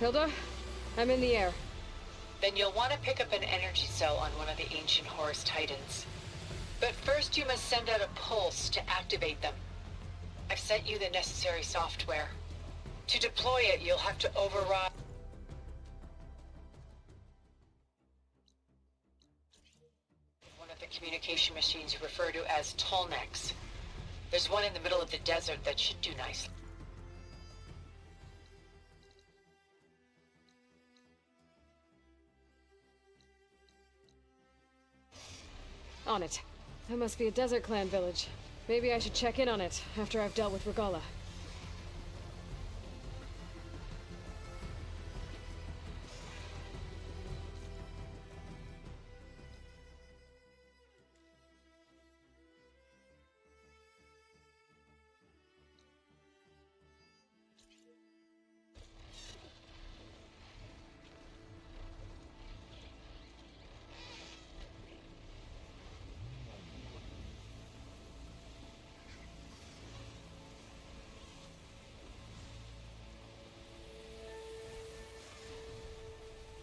Tilda? I'm in the air. Then you'll want to pick up an energy cell on one of the ancient Horus Titans. But first you must send out a pulse to activate them. I've sent you the necessary software. To deploy it, you'll have to override one of the communication machines you refer to as Tolnecs. There's one in the middle of the desert that should do nicely. On it. That must be a Desert Clan village. Maybe I should check in on it after I've dealt with Regalla.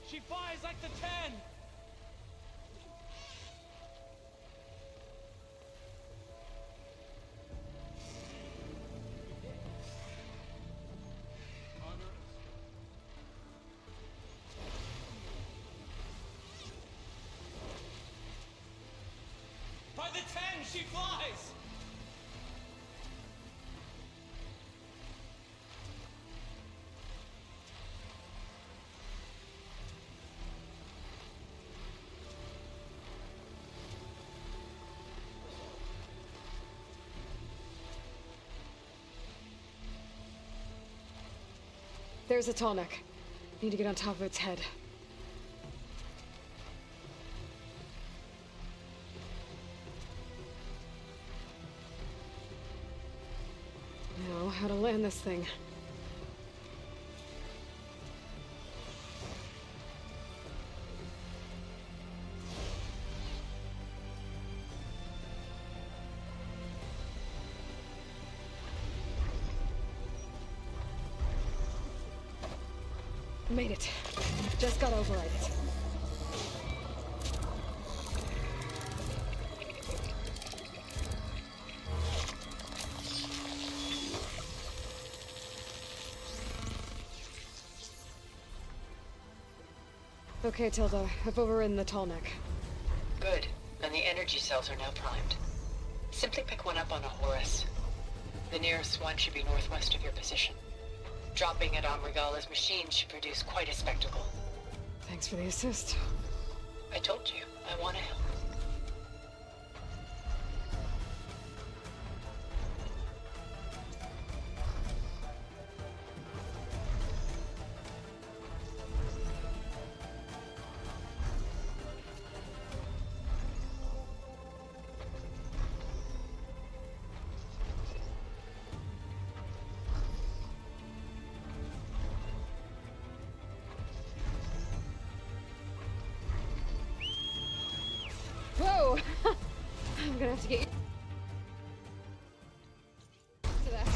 She flies like the 10! By the 10, she flies! There's a Tallneck. Need to get on top of its head. Now, how to land this thing. Made it. Just gotta override it. Okay, Tilda. I've overridden the Tallneck. Good. And the energy cells are now primed. Simply pick one up on a Horus. The nearest one should be northwest of your position. Dropping it on Regalla's machine should produce quite a spectacle. Thanks for the assist. I told you, I want to help. Whoa! I'm gonna have to get you to that.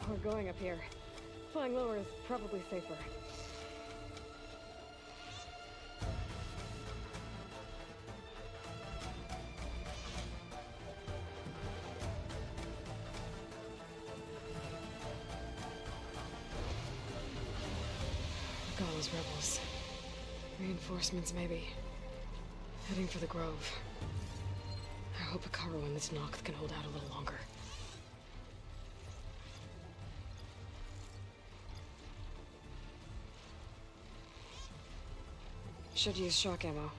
We're going up here. Flying lower is probably safer. Gala's rebels. Reinforcements, maybe. Heading for the Grove. I hope Hikaru and this Noct can hold out a little longer. Should use shock ammo.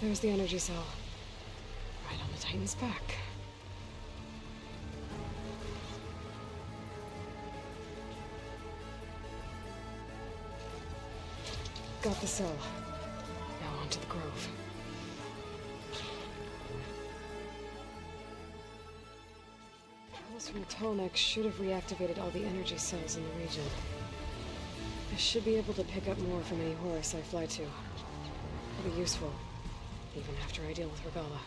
There's the energy cell. Right on the Titan's back. Got the cell. Now on to the Grove. Pulse from Tolnek should have reactivated all the energy cells in the region. I should be able to pick up more from any Horus I fly to. It'll be useful, even after I deal with Regala.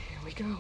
Here we go.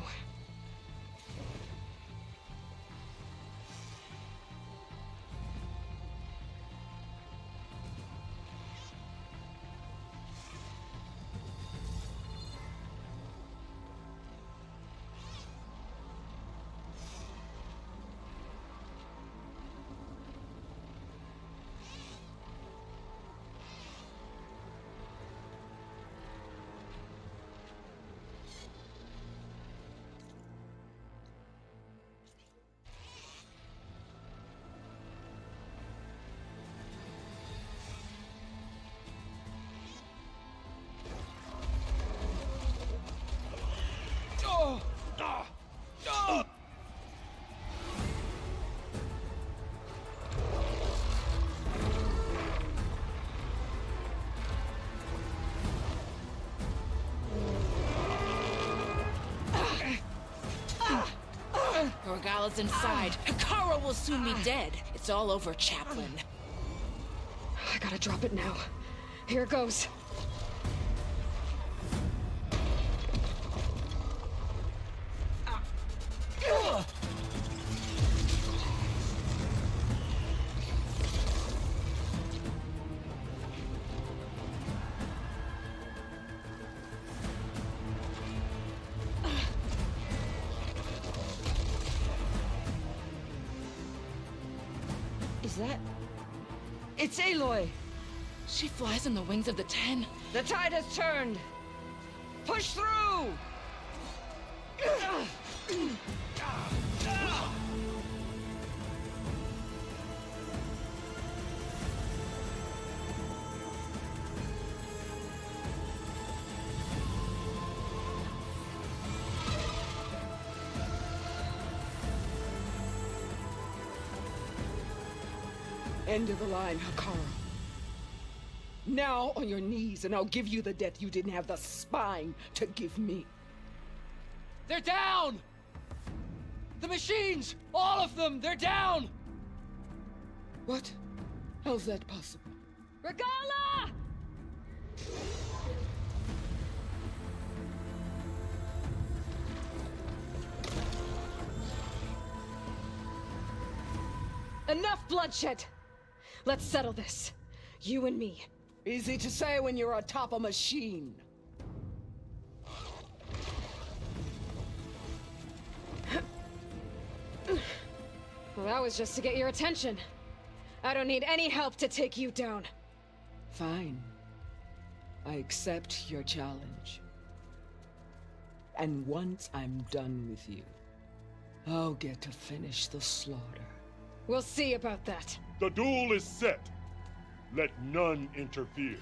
Regala's inside. Hikara will soon be dead. It's all over, Chaplain. I gotta drop it now. Here goes. Is that... It's Aloy! She flies on the wings of the Ten. The tide has turned! Push through! End of the line, Hikara. Now on your knees, and I'll give you the death you didn't have the spine to give me. They're down! The machines! All of them! They're down! What? How's that possible? Regala! Enough bloodshed! Let's settle this. You and me. Easy to say when you're atop a machine. Well, that was just to get your attention. I don't need any help to take you down. Fine. I accept your challenge. And once I'm done with you, I'll get to finish the slaughter. We'll see about that. The duel is set. Let none interfere.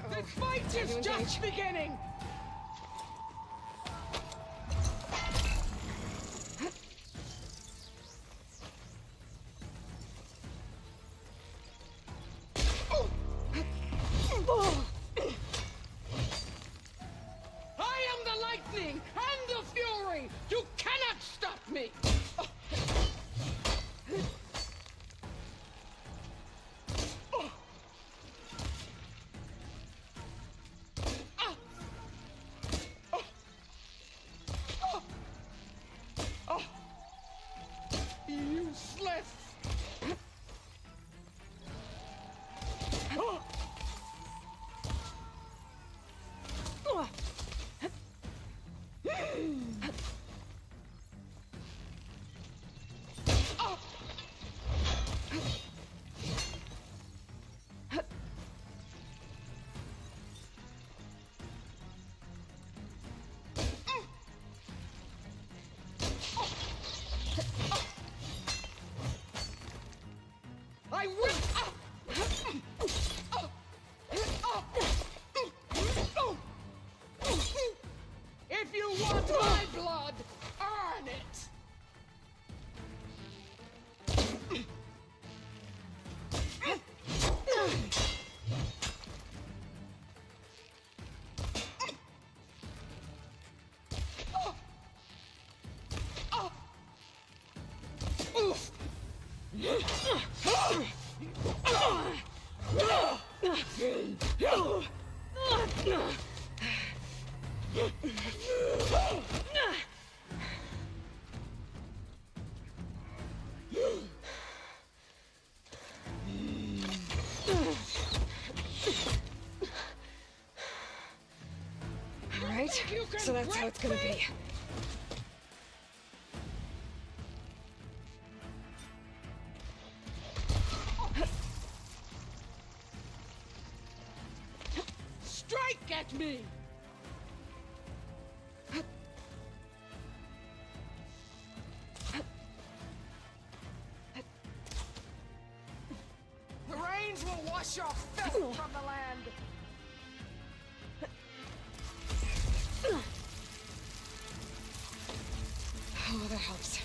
The fight is just beginning! I am the lightning and the fury! You cannot stop me! Useless! I will! If you want my blood, earn it! All right, so that's how it's gonna be. Strike at me! The rains will wash your filth from the land! Oh, that helps.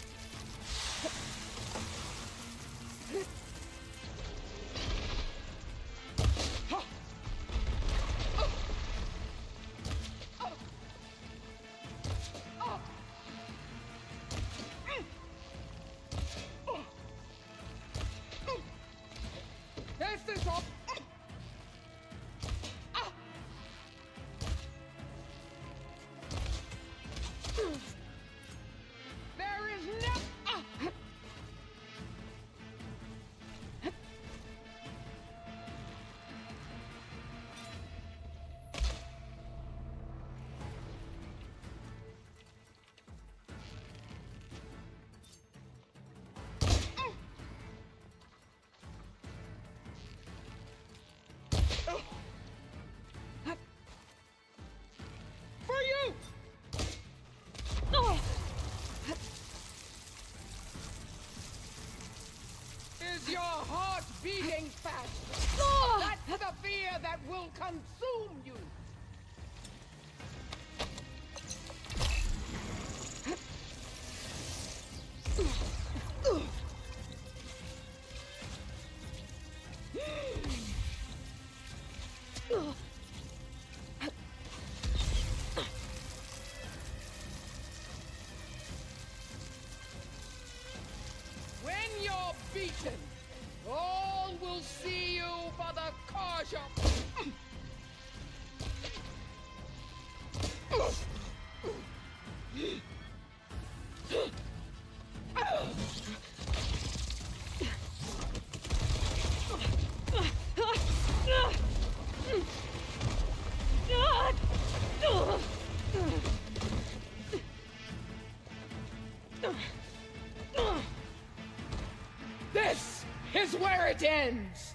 ends.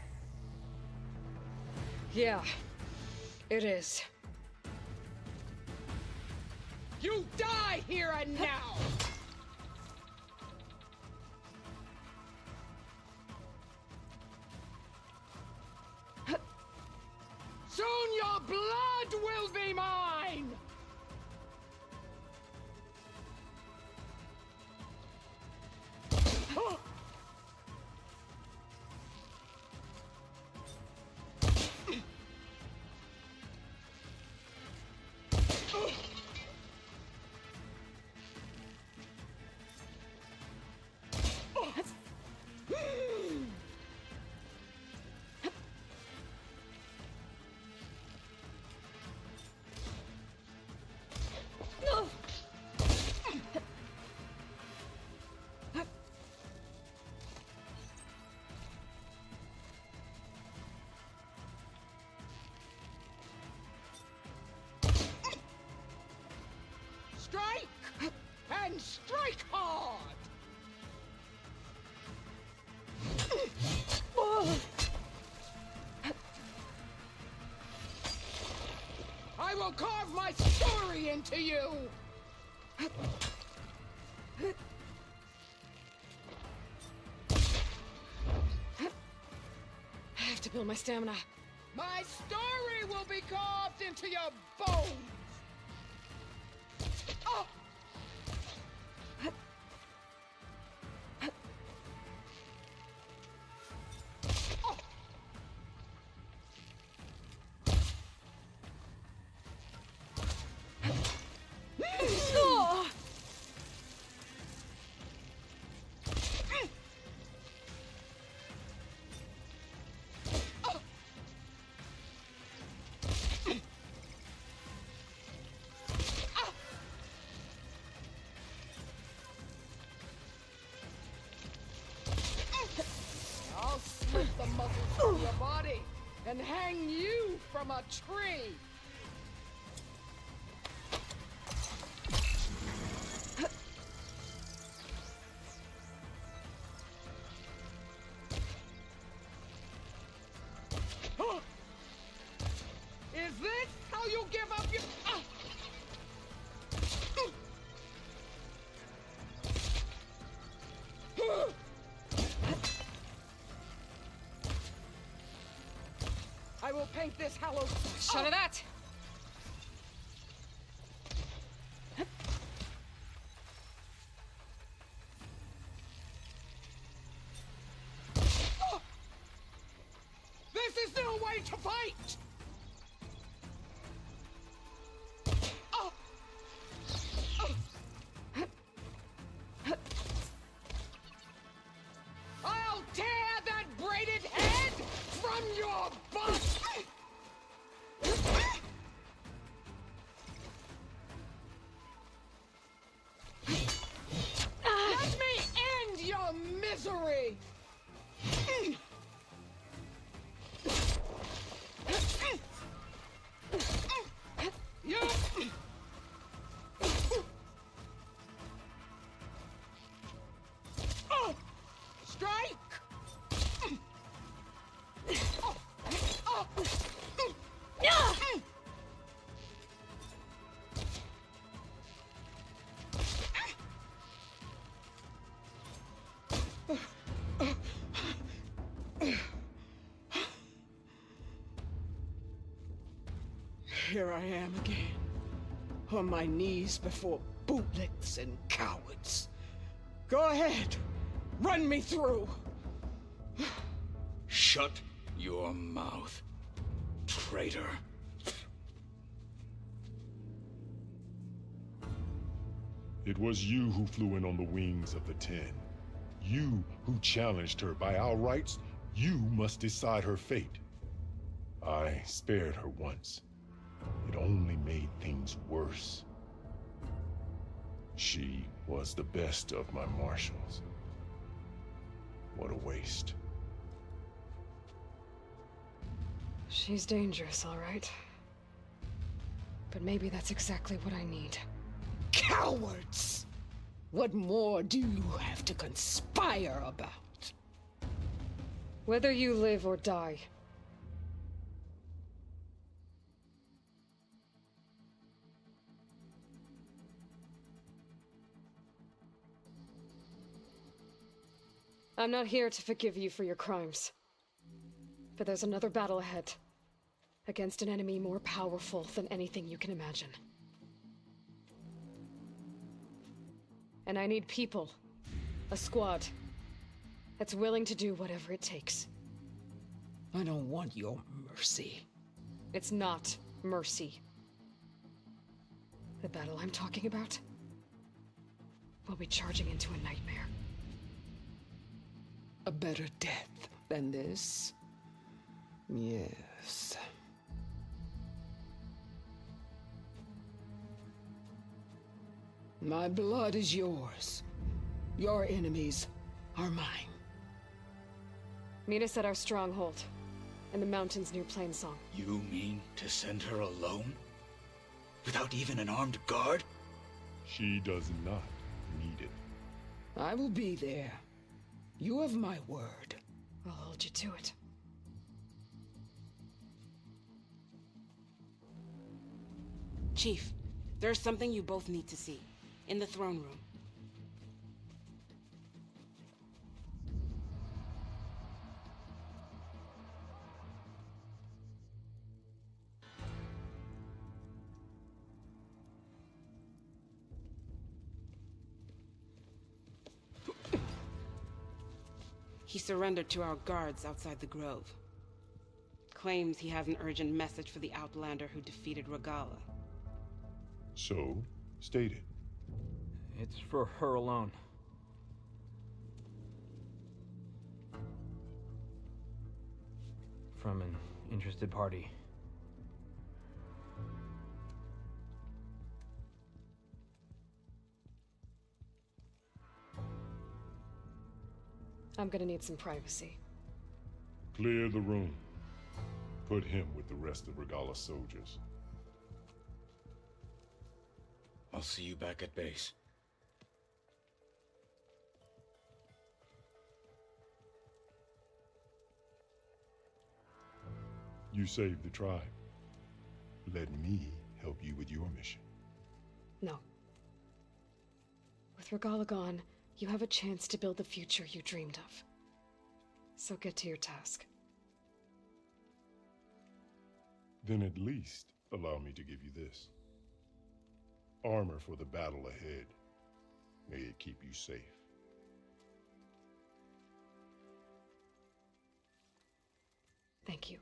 Yeah, it is. You die here and now! Soon your blood will be mine! Strike! And strike hard! I will carve my story into you! I have to build my stamina. My story will be carved into your bones! Oh! I'll slit the muscles from your body and hang you from a tree! Is this how you give up your... I will paint this hallowed... Shut of that! This is no way to fight! I'll tear that braided head from your butt! Let me end your misery! You... Strike! Here I am again, on my knees before bootlets and cowards. Go ahead, run me through. Shut your mouth, traitor. It was you who flew in on the wings of the Ten. You who challenged her. By our rights, you must decide her fate. I spared her once. It only made things worse. She was the best of my marshals. What a waste. She's dangerous, all right. But maybe that's exactly what I need. Cowards! What more do you have to conspire about? Whether you live or die. I'm not here to forgive you for your crimes. But there's another battle ahead. Against an enemy more powerful than anything you can imagine. And I need people. A squad. That's willing to do whatever it takes. I don't want your mercy. It's not mercy. The battle I'm talking about will be charging into a nightmare. A better death than this? Yes. My blood is yours. Your enemies are mine. Meet us at our stronghold, in the mountains near Plainsong. You mean to send her alone? Without even an armed guard? She does not need it. I will be there. You have my word. I'll hold you to it. Chief, there's something you both need to see. In the throne room. He surrendered to our guards outside the grove. Claims he has an urgent message for the Outlander who defeated Regalla. So, state it. It's for her alone. From an interested party. I'm gonna need some privacy. Clear the room. Put him with the rest of Regalla's soldiers. I'll see you back at base. You saved the tribe. Let me help you with your mission. No. With Regalla gone, you have a chance to build the future you dreamed of. So get to your task. Then at least allow me to give you this. Armor for the battle ahead. May it keep you safe. Thank you.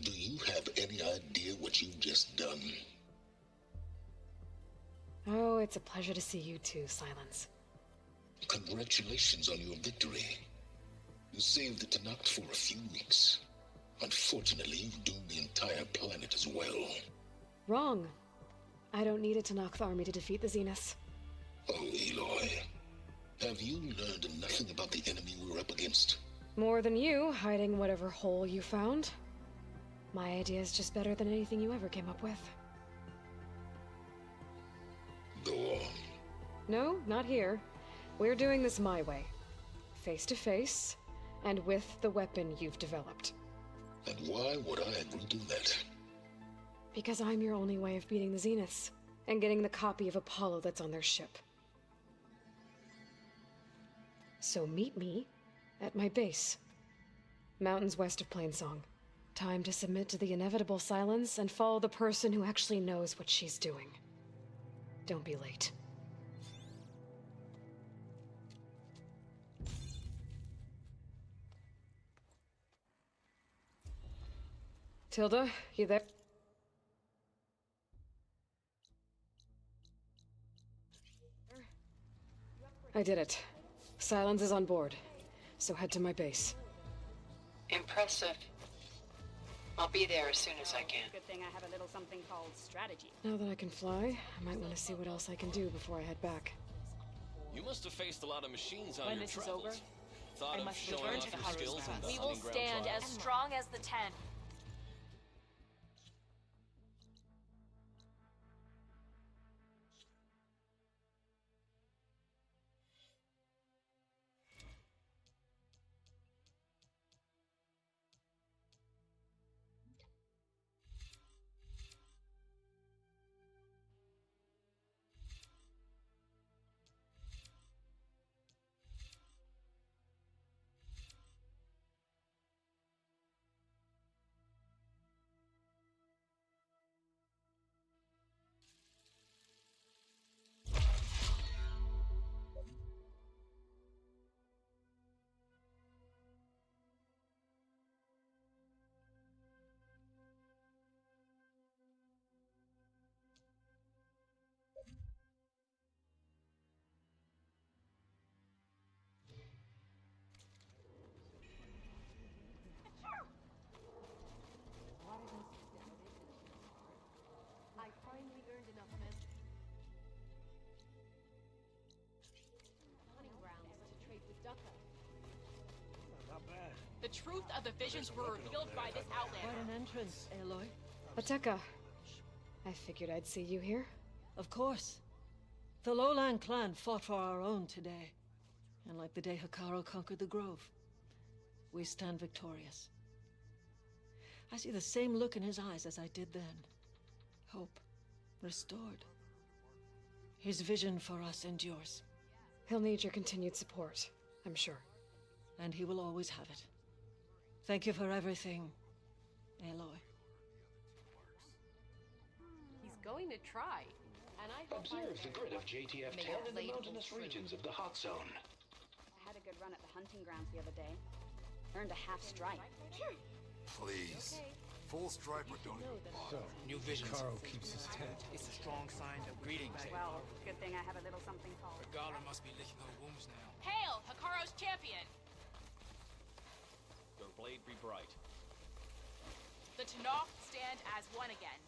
Do you have any idea what you've just done? Oh, it's a pleasure to see you too, Silence. Congratulations on your victory. You saved the Tenakth for a few weeks. Unfortunately, you've doomed the entire planet as well. Wrong. I don't need a Tenakth army to defeat the Zeniths. Oh, Aloy. Have you learned nothing about the enemy we're up against? More than you, hiding whatever hole you found. My idea is just better than anything you ever came up with. Go on. No, not here. We're doing this my way. Face to face, and with the weapon you've developed. And why would I agree to that? Because I'm your only way of beating the Zeniths, and getting the copy of Apollo that's on their ship. So meet me at my base. Mountains west of Plainsong. Time to submit to the inevitable silence and follow the person who actually knows what she's doing. Don't be late. Tilda, you there? I did it. Silence is on board, so head to my base. Impressive. I'll be there as soon as I can. Good thing I have a little something called strategy. Now that I can fly, I might want to see what else I can do before I head back. You must have faced a lot of machines on When your this is travels. over, thought I of must showing return off to your Haru's skills in past. the We will hunting ground stand as trials? strong as the 10. I finally earned enough men. Hunting grounds to trade with Ducka. The truth of the visions were revealed by this outlander. Entrance, Aloy. Ateka. I figured I'd see you here. Of course. The Lowland clan fought for our own today. And like the day Hekarro conquered the Grove, we stand victorious. I see the same look in his eyes as I did then. Hope. Restored. His vision for us endures. He'll need your continued support, I'm sure. And he will always have it. Thank you for everything, Aloy. He's going to try. And I hope Observe the grid of JTF-10 in the mountainous regions of the hot zone. I had a good run at the hunting grounds the other day. Earned a half stripe. Please. Full stripe or don't even bother. New visions. Hekarro keeps his tent. It's a strong sign of greetings. Well, good thing I have a little something called... Regala must be licking her wounds now. Hail, Hekarro's champion! Your blade be bright. The Tenakth stand as one again.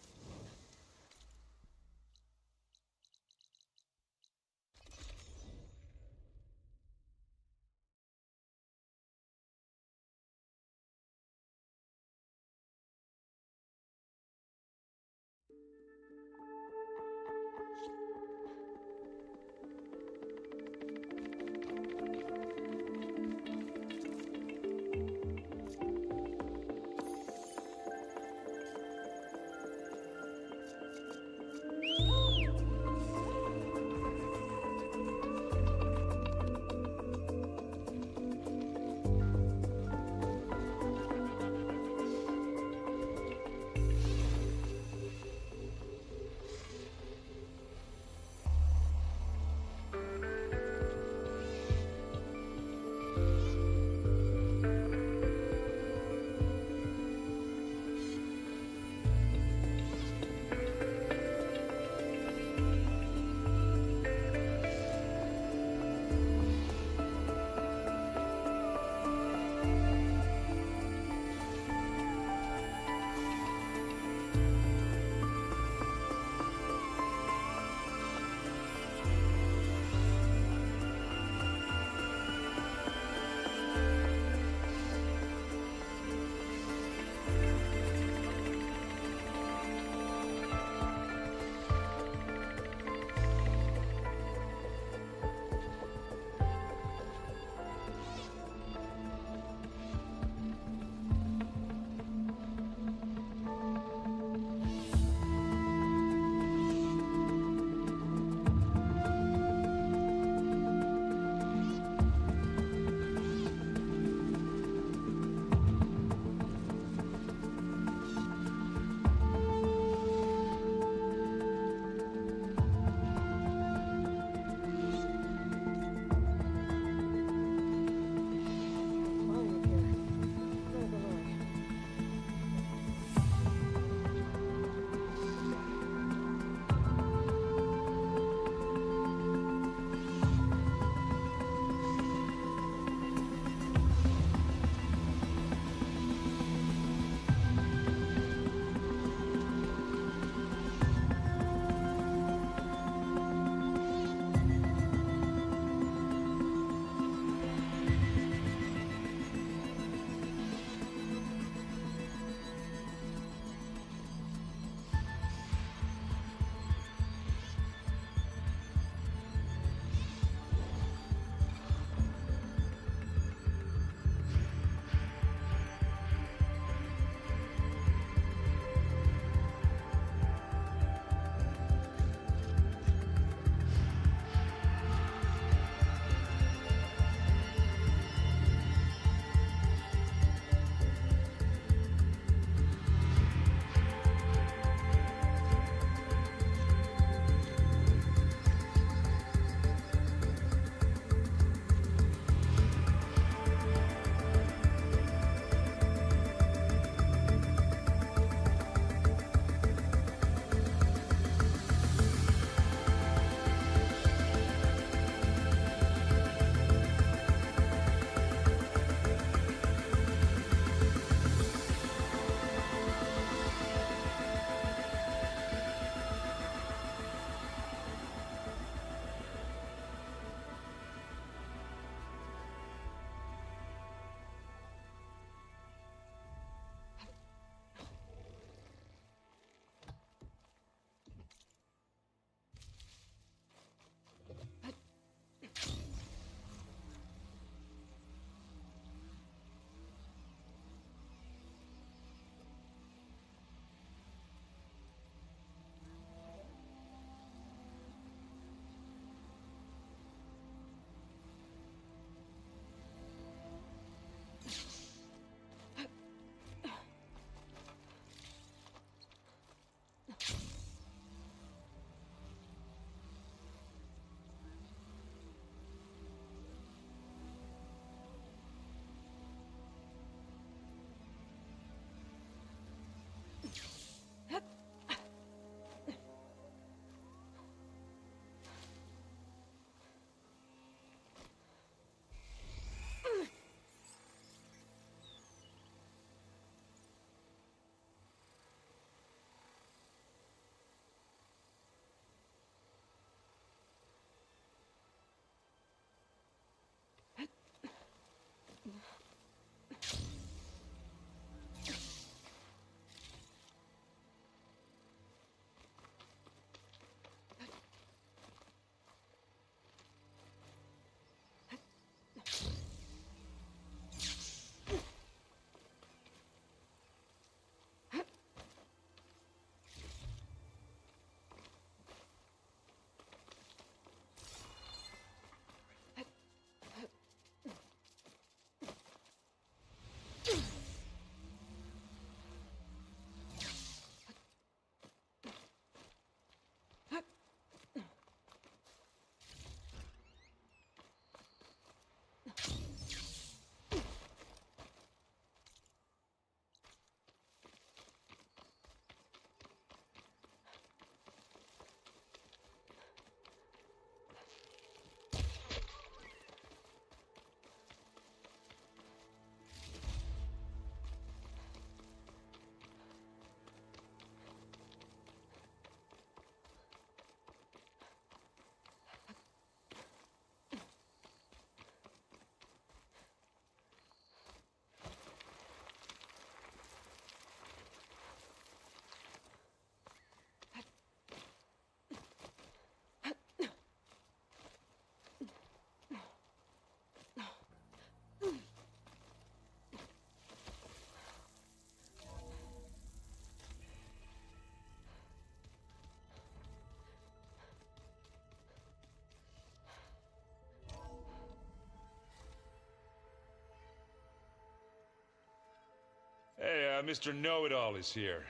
Mr. Know-It-All is here.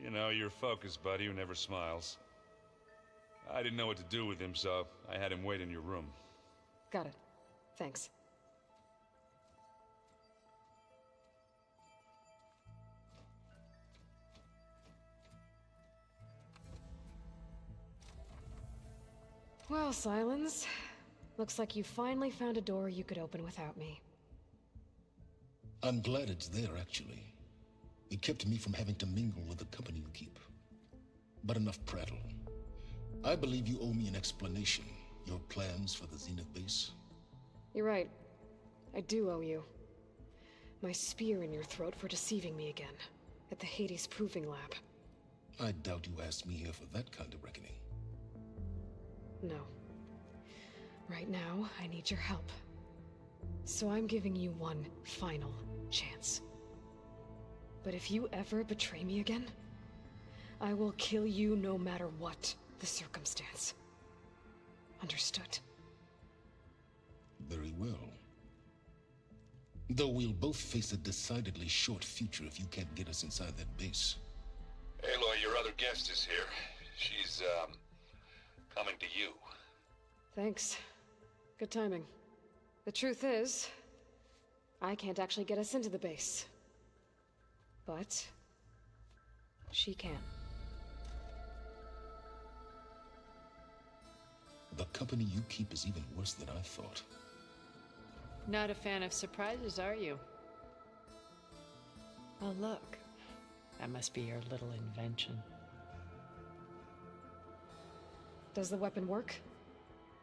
You know, your focus buddy who never smiles. I didn't know what to do with him, so I had him wait in your room. Got it. Thanks. Well, Silence. Looks like you finally found a door you could open without me. I'm glad it's there, actually. It kept me from having to mingle with the company you keep. But enough prattle. I believe you owe me an explanation. Your plans for the Zenith base? You're right. I do owe you. My spear in your throat for deceiving me again. At the Hades Proving Lab. I doubt you asked me here for that kind of reckoning. No. Right now, I need your help. So I'm giving you one final chance. But if you ever betray me again, I will kill you no matter what the circumstance. Understood? Very well. Though we'll both face a decidedly short future if you can't get us inside that base. Aloy, your other guest is here. She's, coming to you. Thanks. Good timing. The truth is, I can't actually get us into the base. But she can. The company you keep is even worse than I thought. Not a fan of surprises, are you? Oh, look. That must be your little invention. Does the weapon work?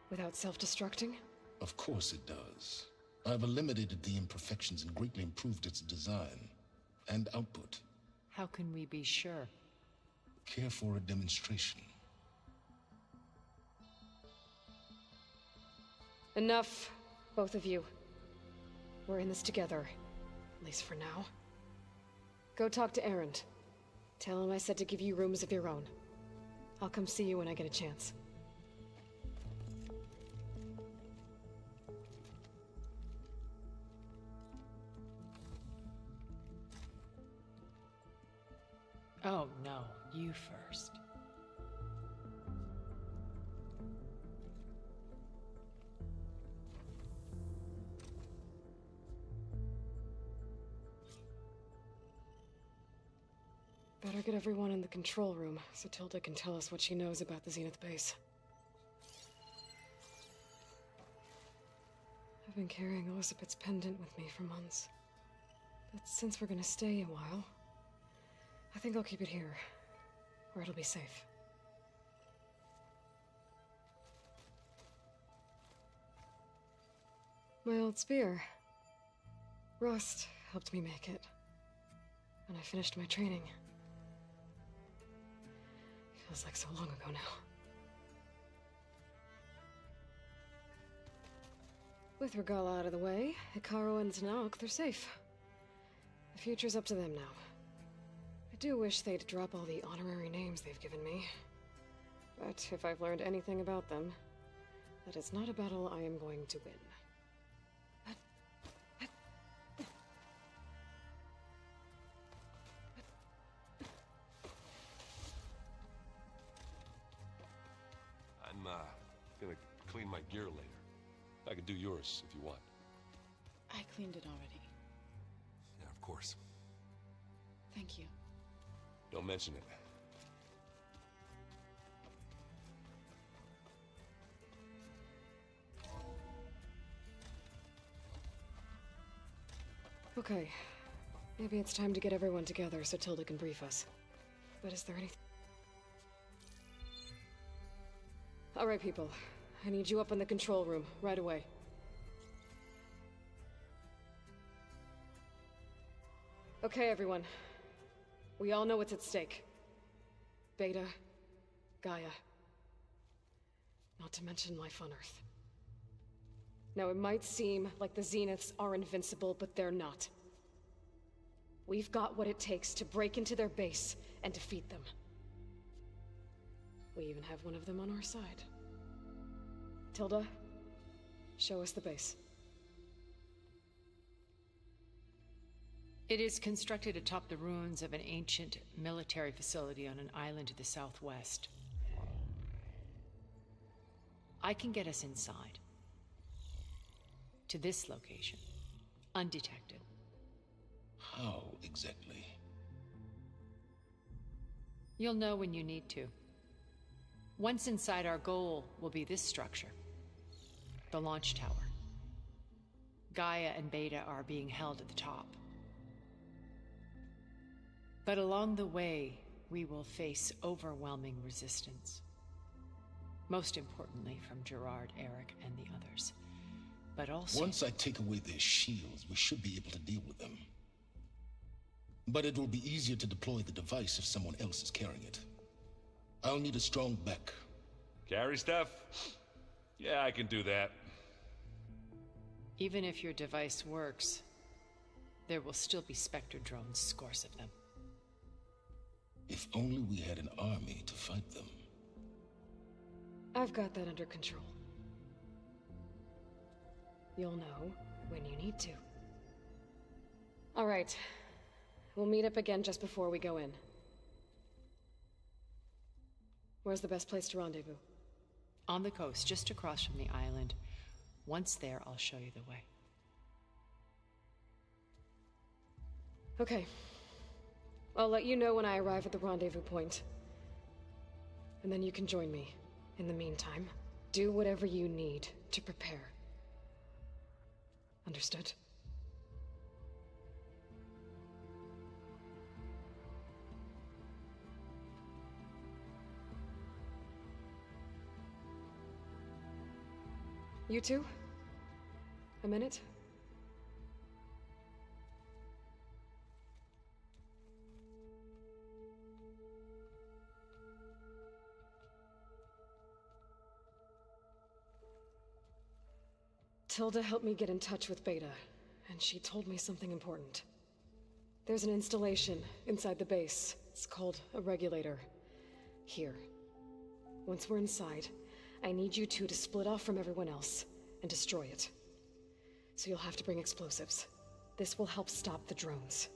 Without self-destructing? Of course it does. I've eliminated the imperfections and greatly improved its design and output. How can we be sure? Care for a demonstration? Enough, both of you. We're in this together, at least for now. Go talk to Erend. Tell him I said to give you rooms of your own. I'll come see you when I get a chance. Oh, no. You first. Better get everyone in the control room so Tilda can tell us what she knows about the Zenith base. I've been carrying Elizabeth's pendant with me for months. But since we're gonna stay a while, I think I'll keep it here, where it'll be safe. My old spear. Rust helped me make it. When I finished my training. Feels like so long ago now. With Regalla out of the way, Hekarro and Tenal'c, they're safe. The future's up to them now. I do wish they'd drop all the honorary names they've given me. But if I've learned anything about them, that it's not a battle I am going to win. I'm, gonna clean my gear later. I can do yours if you want. I cleaned it already. Yeah, of course. Thank you. Don't mention it. Okay. Maybe it's time to get everyone together so Tilda can brief us. But is there anything... Alright, people. I need you up in the control room, right away. Okay, everyone. We all know what's at stake. Beta, Gaia. Not to mention life on Earth. Now, it might seem like the Zeniths are invincible, but they're not. We've got what it takes to break into their base and defeat them. We even have one of them on our side. Tilda, show us the base. It is constructed atop the ruins of an ancient military facility on an island to the southwest. I can get us inside. To this location. Undetected. How exactly? You'll know when you need to. Once inside, our goal will be this structure. The launch tower. Gaia and Beta are being held at the top. But along the way, we will face overwhelming resistance. Most importantly from Gerard, Eric, and the others. But also... Once I take away their shields, we should be able to deal with them. But it will be easier to deploy the device if someone else is carrying it. I'll need a strong back. Carry stuff? Yeah, I can do that. Even if your device works, there will still be Spectre drones, scores of them. If only we had an army to fight them. I've got that under control. You'll know when you need to. All right. We'll meet up again just before we go in. Where's the best place to rendezvous? On the coast, just across from the island. Once there, I'll show you the way. Okay. I'll let you know when I arrive at the rendezvous point. And then you can join me. In the meantime, do whatever you need to prepare. Understood? You two? A minute? Tilda helped me get in touch with Beta, and she told me something important. There's an installation inside the base. It's called a regulator. Here. Once we're inside, I need you two to split off from everyone else and destroy it. So you'll have to bring explosives. This will help stop the drones.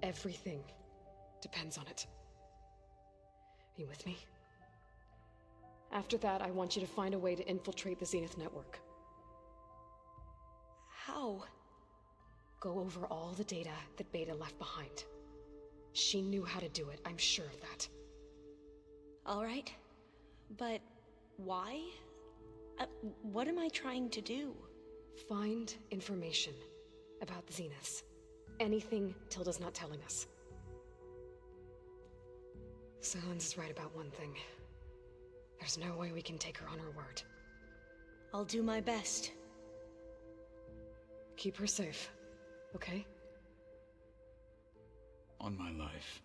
Everything depends on it. Are you with me? After that, I want you to find a way to infiltrate the Zenith network. How? Go over all the data that Beta left behind. She knew how to do it, I'm sure of that. All right. But why? What am I trying to do? Find information about the Zeniths. Anything Tilda's not telling us. Sylens is right about one thing. There's no way we can take her on her word. I'll do my best. Keep her safe, okay? On my life.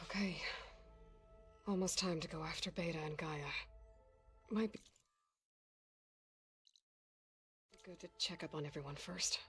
Okay. Almost time to go after Beta and Gaia. Might be good to check up on everyone first.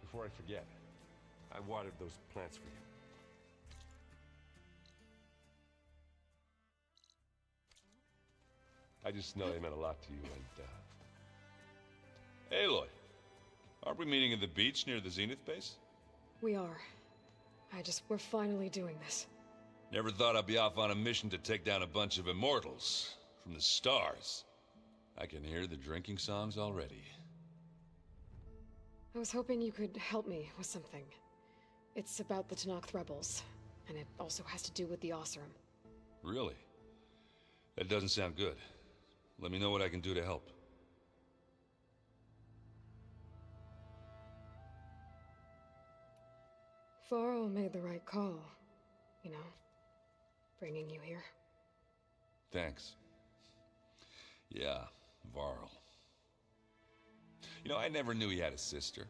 Before I forget, I watered those plants for you. I just know they meant a lot to you, and, Aloy, aren't we meeting at the beach near the Zenith base? We are. We're finally doing this. Never thought I'd be off on a mission to take down a bunch of immortals from the stars. I can hear the drinking songs already. I was hoping you could help me with something. It's about the Tenakth rebels, and it also has to do with the Oseram. Really? That doesn't sound good. Let me know what I can do to help. Varl made the right call, you know, bringing you here. Thanks. Yeah, Varl. You know, I never knew he had a sister.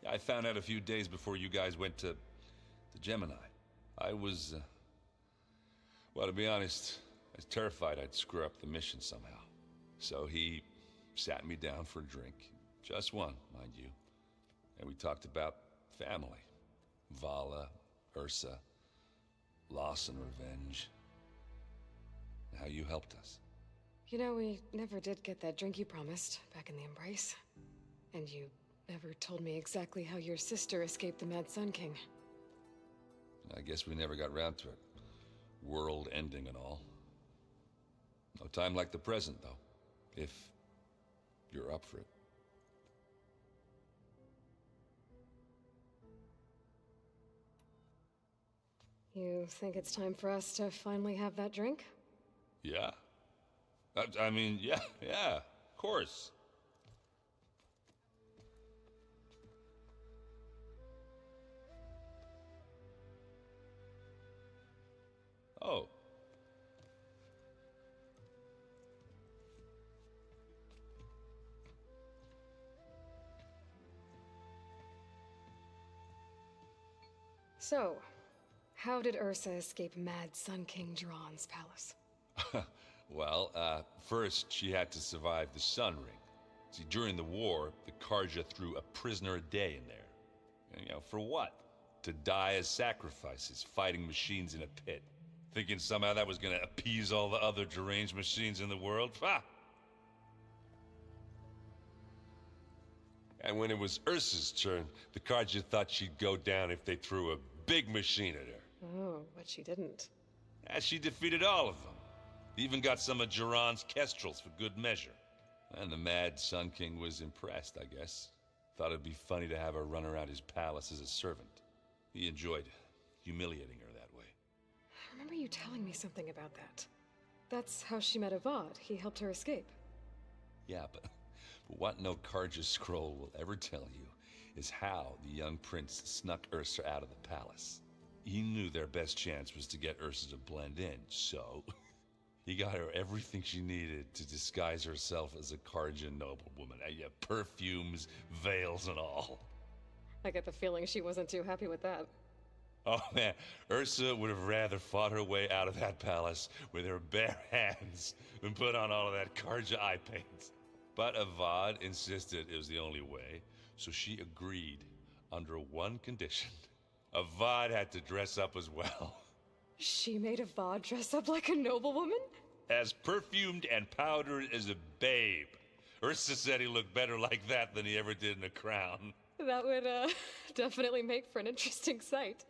I found out a few days before you guys went to Gemini. I was, well, to be honest, I was terrified I'd screw up the mission somehow. So he sat me down for a drink. Just one, mind you. And we talked about family. Vala, Ursa, loss and revenge. How you helped us. You know, we never did get that drink you promised back in the Embrace. And you never told me exactly how your sister escaped the Mad Sun King. I guess we never got round to it. World ending and all. No time like the present, though. If you're up for it. You think it's time for us to finally have that drink? Yeah. I mean, yeah, of course. Oh. So, how did Ursa escape Mad Sun King Jiran's palace? Well, first she had to survive the Sun Ring. See, during the war, the Karja threw a prisoner a day in there. And, you know, for what? To die as sacrifices, fighting machines in a pit. Thinking somehow that was gonna appease all the other deranged machines in the world? Ha! And when it was Ursa's turn, the Karja thought she'd go down if they threw a big machine at her. Oh, but she didn't. And she defeated all of them. Even got some of Jiran's kestrels for good measure. And the Mad Sun King was impressed, I guess. Thought it'd be funny to have her run around his palace as a servant. He enjoyed humiliating her that way. I remember you telling me something about that. That's how she met Avad. He helped her escape. Yeah, but what no Karja scroll will ever tell you is how the young prince snuck Ursa out of the palace. He knew their best chance was to get Ursa to blend in, so he got her everything she needed to disguise herself as a Karja noblewoman. Yeah, perfumes, veils, and all. I get the feeling she wasn't too happy with that. Oh man, Ursa would have rather fought her way out of that palace with her bare hands than put on all of that Karja eye paint. But Avad insisted it was the only way, so she agreed under one condition. Avad had to dress up as well. She made Avad dress up like a noblewoman? As perfumed and powdered as a babe. Ursa said he looked better like that than he ever did in a crown. That would, definitely make for an interesting sight.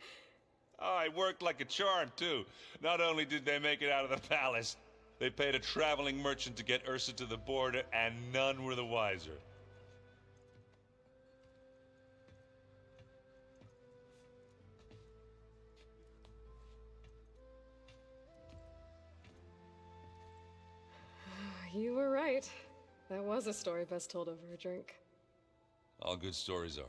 Oh, it worked like a charm, too. Not only did they make it out of the palace, they paid a traveling merchant to get Ursa to the border, and none were the wiser. You were right. That was a story best told over a drink. All good stories are.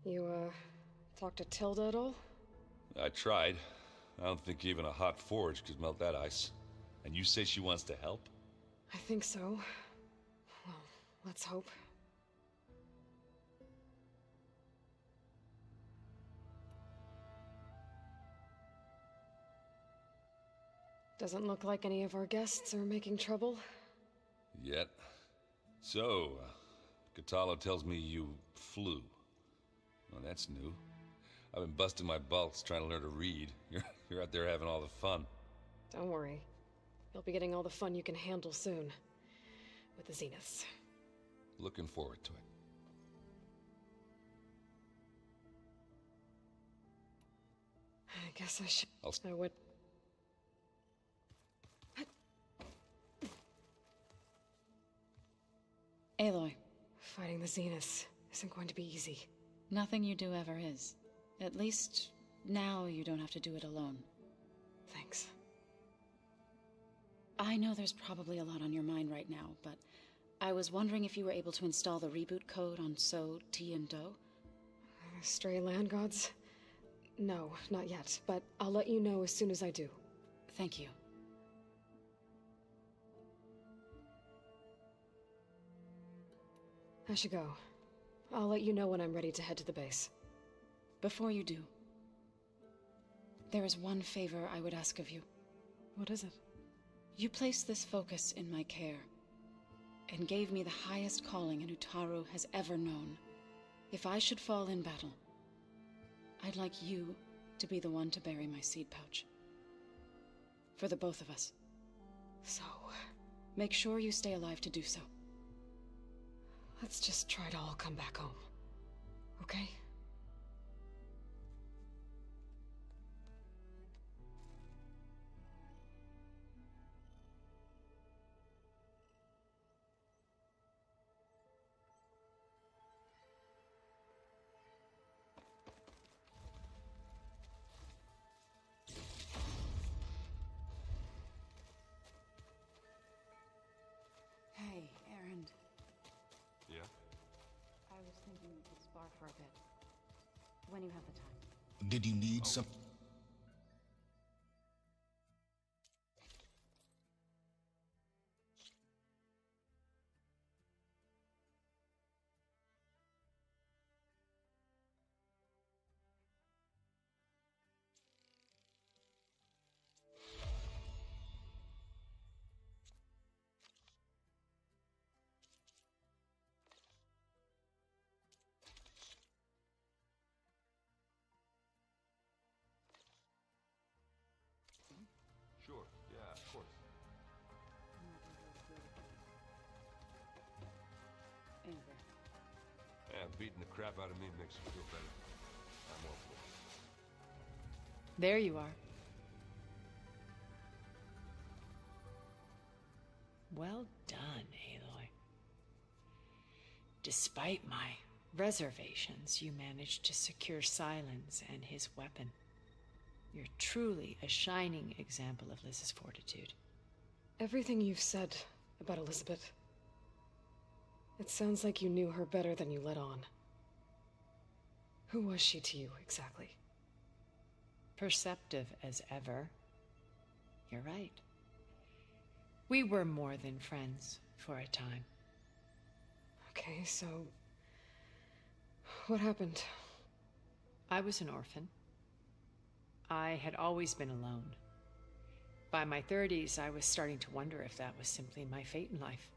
You, talked to Tilda at all? I tried. I don't think even a hot forge could melt that ice. And you say she wants to help? I think so. Well, let's hope. Doesn't look like any of our guests are making trouble. Yet. So, Katalo tells me you flew. Well, that's new. I've been busting my balls trying to learn to read. You're out there having all the fun. Don't worry. You'll be getting all the fun you can handle soon. With the Zeniths. Looking forward to it. I guess I should... I would... Aloy. Fighting the Zeniths isn't going to be easy. Nothing you do ever is. At least, now you don't have to do it alone. Thanks. I know there's probably a lot on your mind right now, but I was wondering if you were able to install the reboot code on So, T, and Do? Stray land gods? No, not yet, but I'll let you know as soon as I do. Thank you. I should go. I'll let you know when I'm ready to head to the base. Before you do, there is one favor I would ask of you. What is it? You placed this focus in my care, and gave me the highest calling an Utaru has ever known. If I should fall in battle, I'd like you to be the one to bury my seed pouch. For the both of us. So... make sure you stay alive to do so. Let's just try to all come back home. Okay? Hey, Erend. Yeah? I was thinking we could spar for a bit. When you have the time. Did you need some... Sure, yeah, of course. Yeah, beating the crap out of me makes you feel better. I'm all for it. There you are. Well done, Aloy. Despite my reservations, you managed to secure Silence and his weapon. You're truly a shining example of Liz's fortitude. Everything you've said about Elizabeth... it sounds like you knew her better than you let on. Who was she to you, exactly? Perceptive as ever. You're right. We were more than friends for a time. Okay, so... what happened? I was an orphan. I had always been alone. By my 30s, I was starting to wonder if that was simply my fate in life.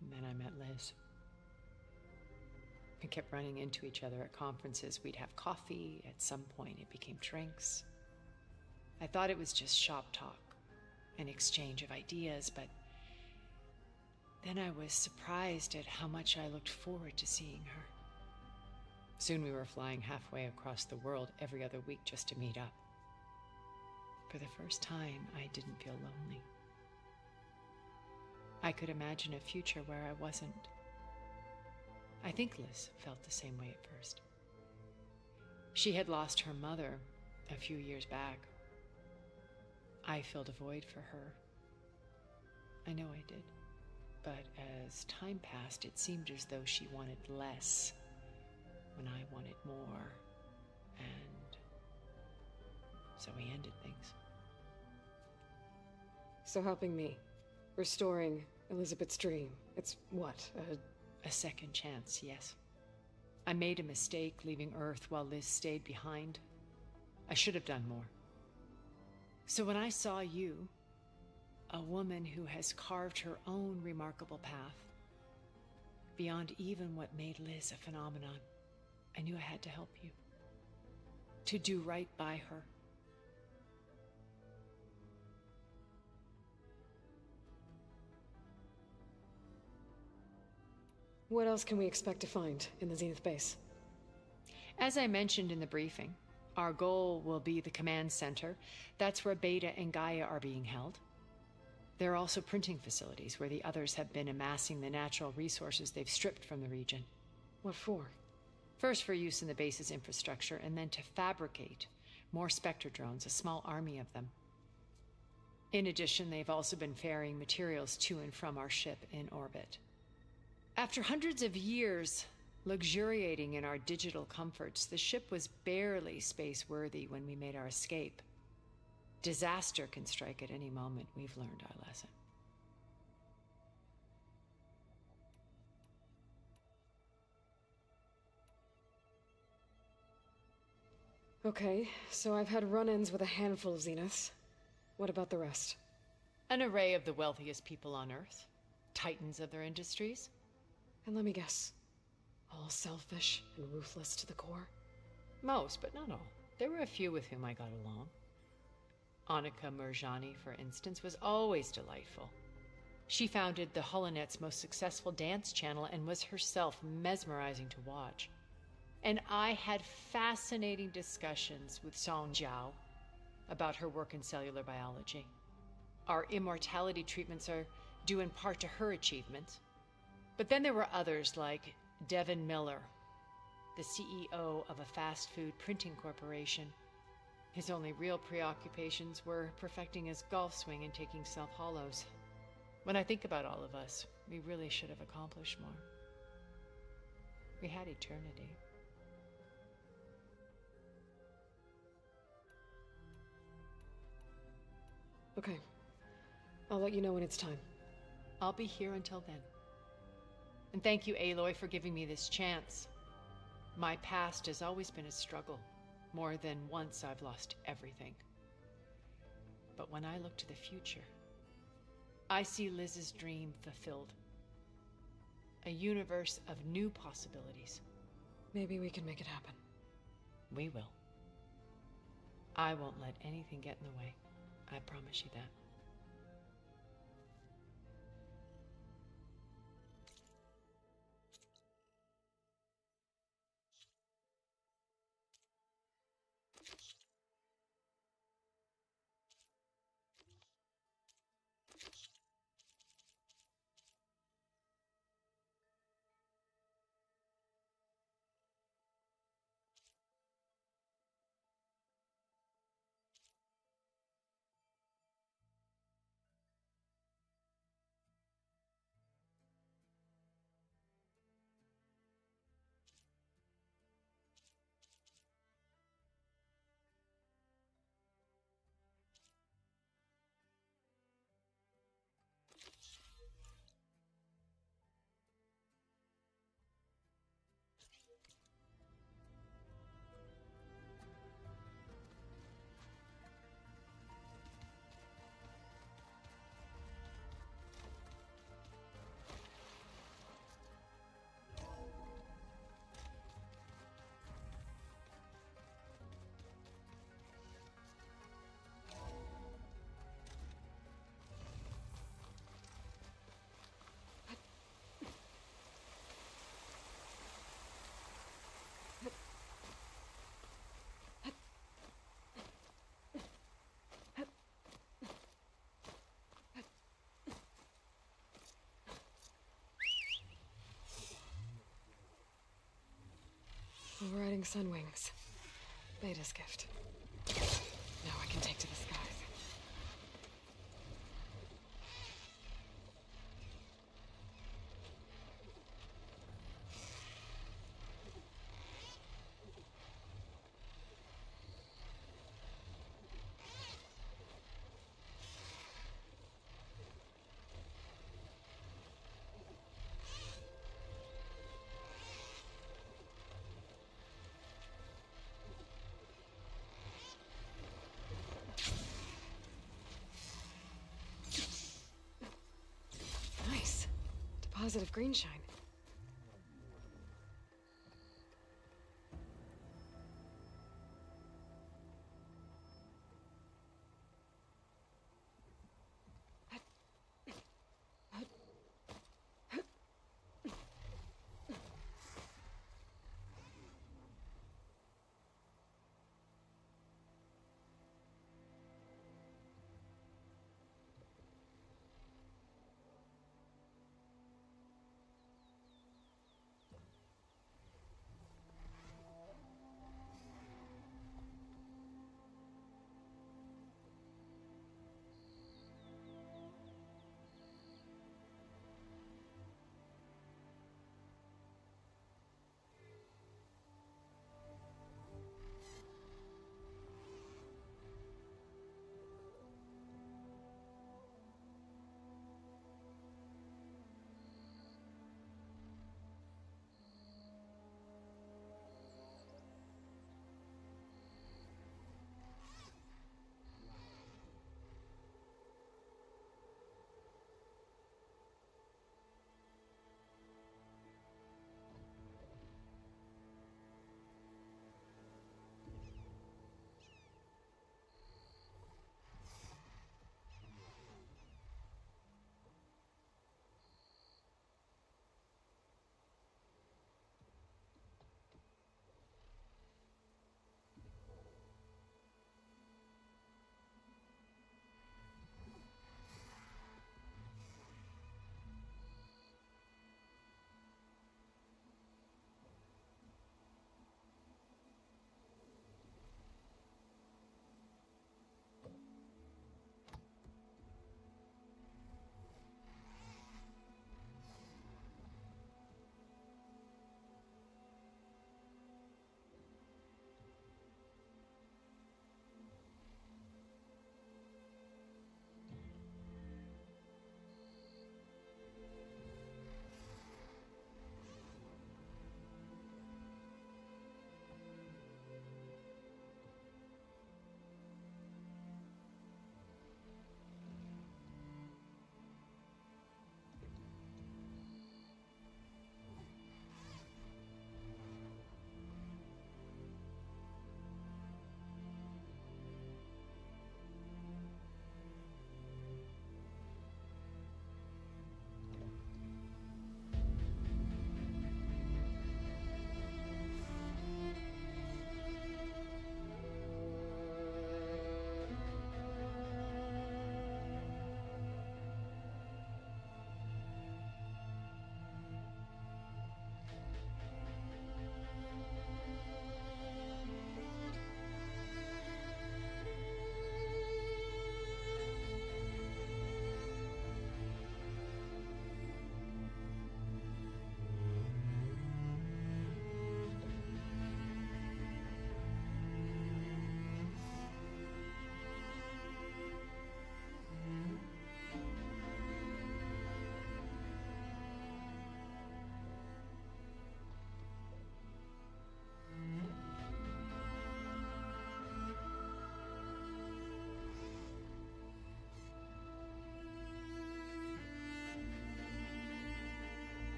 And then I met Liz. We kept running into each other at conferences. We'd have coffee. At some point, it became drinks. I thought it was just shop talk, an exchange of ideas, but then I was surprised at how much I looked forward to seeing her. Soon we were flying halfway across the world every other week just to meet up. For the first time, I didn't feel lonely. I could imagine a future where I wasn't. I think Liz felt the same way at first. She had lost her mother a few years back. I filled a void for her. I know I did. But as time passed, it seemed as though she wanted less when I wanted more, and so we ended things. So helping me, restoring Elizabeth's dream, it's what, a second chance, yes. I made a mistake leaving Earth while Liz stayed behind. I should have done more. So when I saw you, a woman who has carved her own remarkable path, beyond even what made Liz a phenomenon. I knew I had to help you. To do right by her. What else can we expect to find in the Zenith base? As I mentioned in the briefing, our goal will be the command center. That's where Beta and Gaia are being held. There are also printing facilities where the others have been amassing the natural resources they've stripped from the region. What for? First for use in the base's infrastructure, and then to fabricate more Spectre drones, a small army of them. In addition, they've also been ferrying materials to and from our ship in orbit. After hundreds of years luxuriating in our digital comforts, the ship was barely space-worthy when we made our escape. Disaster can strike at any moment. We've learned our lesson. Okay, so I've had run-ins with a handful of Zeniths. What about the rest? An array of the wealthiest people on Earth. Titans of their industries. And let me guess, all selfish and ruthless to the core? Most, but not all. There were a few with whom I got along. Annika Murjani, for instance, was always delightful. She founded the Holonet's most successful dance channel and was herself mesmerizing to watch. And I had fascinating discussions with Song Jiao about her work in cellular biology. Our immortality treatments are due in part to her achievements. But then there were others like Devin Miller, the CEO of a fast food printing corporation. His only real preoccupations were perfecting his golf swing and taking self-hollows. When I think about all of us, we really should have accomplished more. We had eternity. Okay. I'll let you know when it's time. I'll be here until then. And thank you, Aloy, for giving me this chance. My past has always been a struggle. More than once I've lost everything. But when I look to the future, I see Liz's dream fulfilled. A universe of new possibilities. Maybe we can make it happen. We will. I won't let anything get in the way. I promise you that. Overriding Sunwings. Beta's gift. Now I can take to the skies. Positive green shine.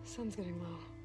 Sun's getting low.